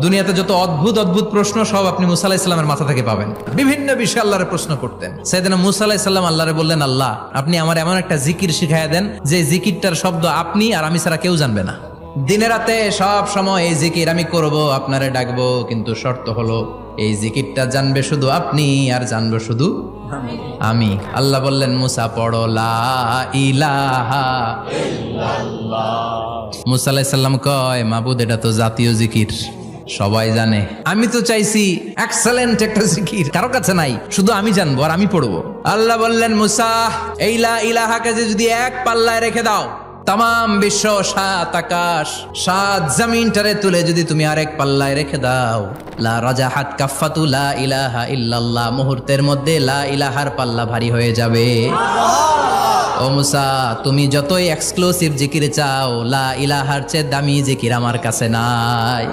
দুনিয়াতে যত অদ্ভুত অদ্ভুত প্রশ্ন সব আপনি মুসা আলাইহিস সালামের মাথা থেকে পাবেন। বিভিন্ন বিষয়ে আল্লাহরে প্রশ্ন করতেন। সাইয়েদনা মুসা আলাইহিস সালাম আল্লাহরে বললেন, আল্লাহ আপনি আমার এমন একটা জিকির শিখাইয়া দেন যে জিকিরটার শব্দ আপনি আর আমি ছাড়া কেউ জানবে না। দিনে রাতে সব সময় এই জিকির আমি করব, আপনারে ডাকবো, কিন্তু শর্ত হলো এই জিকিরটা জানবে শুধু আপনি আর জানবো শুধু আমি। আল্লাহ বললেন, মুসা পড়ো লা ইলাহা ইল্লাল্লাহ। মুসা আলাইহিস সালাম কয়, মাবুদ এটা তো জাতীয় জিকির, সবাই জানে। আমি তো চাইছি এক্সেলেন্ট একটা জিকির, কারো কাছে নাই, শুধু আমি জানবো আর আমি পড়বো। আল্লাহ বললেন, মুসা এই লা ইলাহাকে যদি এক পাল্লায় রেখে দাও, তাম বিশ্ব, 7 আকাশ 7 জমিনটারে তুলে যদি তুমি আরেক পাল্লায় রেখে দাও, লা রাজাহাত কাফাতু লা ইলাহা ইল্লাল্লাহ, মুহূর্তের মধ্যে লা ইলাহার পাল্লা ভারী হয়ে যাবে। ও মুসা, তুমি যতই এক্সক্লুসিভ জিকির চাও, লা ইলাহার চেয়ে দামি জিকির আমার কাছে নাই।